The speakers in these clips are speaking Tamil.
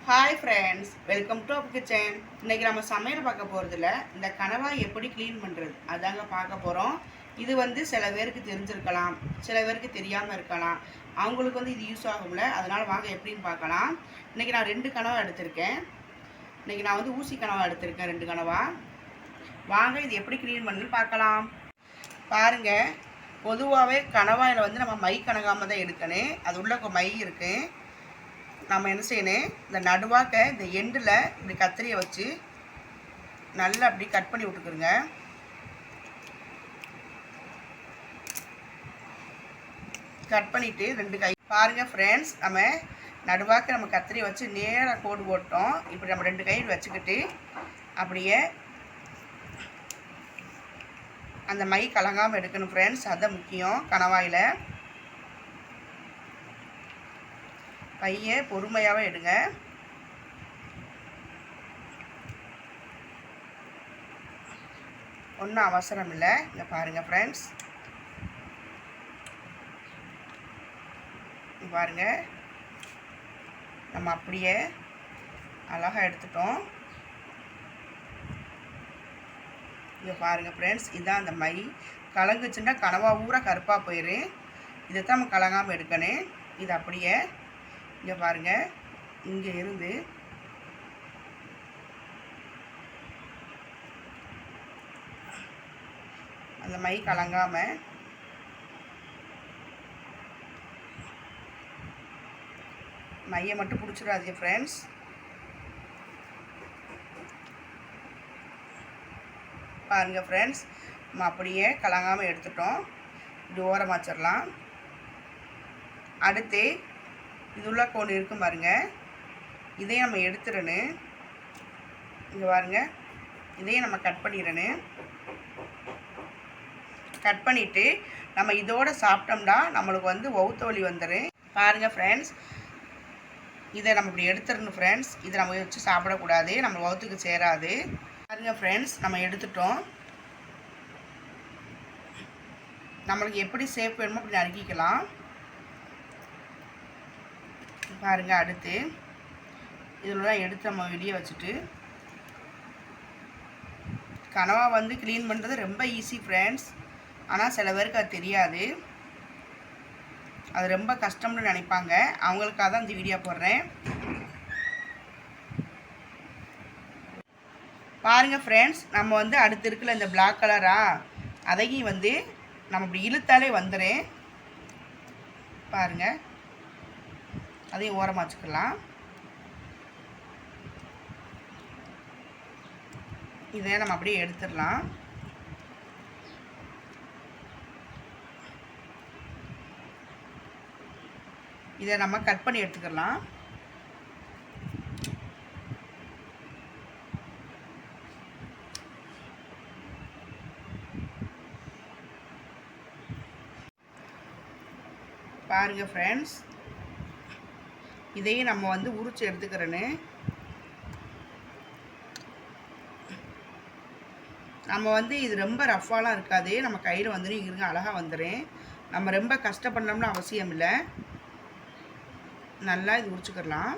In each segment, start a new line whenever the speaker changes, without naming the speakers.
Hi friends, welcome to Appu kitchen. இன்றைக்கி நம்ம சமையல் பார்க்க போகிறதுல இந்த கணவாய் எப்படி க்ளீன் பண்ணுறது அதாங்க பார்க்க போகிறோம். இது சில பேருக்கு தெரிஞ்சிருக்கலாம், சில பேருக்கு தெரியாமல் இருக்கலாம். அவங்களுக்கு இது யூஸ் ஆகும்ல, அதனால் வாங்க எப்படின்னு பார்க்கலாம். இன்றைக்கி நான் 2 கனவா எடுத்திருக்கேன். இன்றைக்கி நான் ஊசி கனவா எடுத்திருக்கேன், 2 கனவா. வாங்க இது எப்படி க்ளீன் பண்ணுன்னு பார்க்கலாம். பாருங்கள், பொதுவாகவே கணவாயில் நம்ம மை கணக்காமல் தான் எடுக்கணும். அது உள்ள மை இருக்குது. நம்ம என்ன செய்யணும், இந்த நடுவாக்க இந்த எண்டில் இப்படி கத்திரியை வச்சு நல்லா அப்படி கட் பண்ணி விட்டுக்குருங்க. கட் பண்ணிவிட்டு 2 கை பாருங்கள் ஃப்ரெண்ட்ஸ், நம்ம நடுவாக்க நம்ம கத்திரியை வச்சு நேராக கோடு போட்டோம். இப்படி நம்ம 2 கை வச்சுக்கிட்டு அப்படியே அந்த மை கலங்காமல் எடுக்கணும் ஃப்ரெண்ட்ஸ். அதுதான் முக்கியம் கணவாயில். கையை பொறுமையாகவே எடுங்க. ஒன்றும் அவசரம் இல்லை. இங்கே பாருங்கள் ஃப்ரெண்ட்ஸ், பாருங்கள் நம்ம அப்படியே அழகாக எடுத்துட்டோம். இங்கே பாருங்கள் ஃப்ரெண்ட்ஸ், இதுதான் அந்த மை. கலங்குச்சுன்னா கனவா ஊரா கருப்பாக போயிடும். இதை தான் நம்ம கலங்காமல் எடுக்கணும். இது அப்படியே இங்கே பாருங்கள், இங்கே இருந்து அந்த மை கலங்காமல் மையை மட்டும் பிடிச்சிடாதீங்க ஃப்ரெண்ட்ஸ். பாருங்கள் ஃப்ரெண்ட்ஸ், நம்ம அப்படியே கலங்காமல் எடுத்துட்டோம். இது ஓரமாக வச்சிடலாம். அடுத்து இது உள்ள கோடு இருக்கும் பாருங்க, இதையும் நம்ம எடுத்துடணும். இங்கே பாருங்க, இதையும் நம்ம கட் பண்ணிடணும். கட் பண்ணிவிட்டு நம்ம இதோடு சாப்பிட்டோம்னா நம்மளுக்கு வவுத்த வலி வந்துடும். பாருங்கள் ஃப்ரெண்ட்ஸ், இதை நம்ம இப்படி எடுத்துடணும் ஃப்ரெண்ட்ஸ். இதை நம்ம வச்சு சாப்பிடக்கூடாது, நம்ம வவுத்துக்கு சேராது. பாருங்கள் ஃப்ரெண்ட்ஸ், நம்ம எடுத்துட்டோம். நம்மளுக்கு எப்படி சேஃப் வேணுமோ அப்படி நறுக்கிக்கலாம். பாருங்கள், அடுத்து இதெல்லாம் எடுத்து நம்ம வெளியே வச்சுட்டு கனவா க்ளீன் பண்ணுறது ரொம்ப ஈஸி ஃப்ரெண்ட்ஸ். ஆனால் சில பேருக்கு அது தெரியாது, அது ரொம்ப கஷ்டம்னு நினைப்பாங்க. அவங்களுக்காக தான் இந்த வீடியோ போடுறேன். பாருங்கள் ஃப்ரெண்ட்ஸ், நம்ம அடுத்து இருக்குல்ல இந்த பிளாக் கலரா, அதையும் நம்ம இப்படி இழுத்தாலே வந்துடும். பாருங்கள், அதையும் ஓரமாக வச்சுக்கலாம். இதை நம்ம அப்படியே எடுத்துடலாம். இதை நம்ம கட் பண்ணி எடுத்துக்கலாம். பாருங்கள் ஃப்ரெண்ட்ஸ், இதையும் நம்ம உரிச்சு எடுத்துக்கிறேன்னு. நம்ம இது ரொம்ப ரஃப்பாலாம் இருக்காது. நம்ம கையில் இங்கே அழகாக வந்துடும். நம்ம ரொம்ப கஷ்டப்படணும்னு அவசியம் இல்லை. நல்லா இது உரிச்சுக்கலாம்.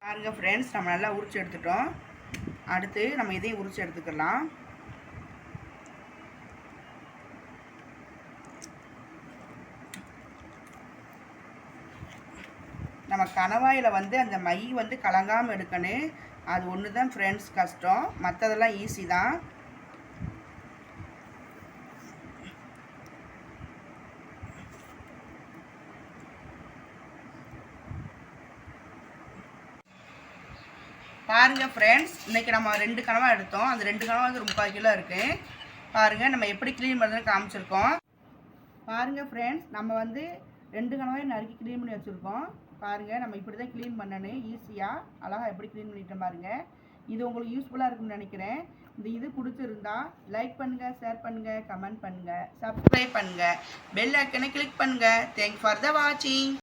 பாருங்கள் ஃப்ரெண்ட்ஸ், நம்ம நல்லா உரிச்சு எடுத்துட்டோம். அடுத்து நம்ம இதையும் உரிச்சு எடுத்துக்கலாம். நம்ம கணவாயில் அந்த மை கலங்காமல் எடுக்கணும். அது ஒன்று தான் ஃப்ரெண்ட்ஸ் கஷ்டம், மற்றதெல்லாம் ஈஸி தான். பாருங்கள் ஃப்ரெண்ட்ஸ், இன்றைக்கி நம்ம 2 கனவா எடுத்தோம். அந்த 2 கனவா 3/4 கிலோ இருக்குது. பாருங்கள், நம்ம எப்படி க்ளீன் பண்ணுறதுன்னு காமிச்சிருக்கோம். பாருங்கள் ஃப்ரெண்ட்ஸ், நம்ம 2 கனவாயும் நறுக்கி க்ளீன் பண்ணி வச்சுருக்கோம். பாருங்கள், நம்ம இப்படி தான் க்ளீன் பண்ணணும். ஈஸியாக அழகாக எப்படி க்ளீன் பண்ணிட்டோம் பாருங்கள். இது உங்களுக்கு யூஸ்ஃபுல்லாக இருக்குன்னு நினைக்கிறேன். இது பிடிச்சிருந்தா லைக் பண்ணுங்கள், ஷேர் பண்ணுங்கள், கமெண்ட் பண்ணுங்கள், சப்ஸ்கிரைப் பண்ணுங்கள், பெல் ஐக்கனை கிளிக் பண்ணுங்கள். தேங்க்ஸ் ஃபார் த வாட்சிங்.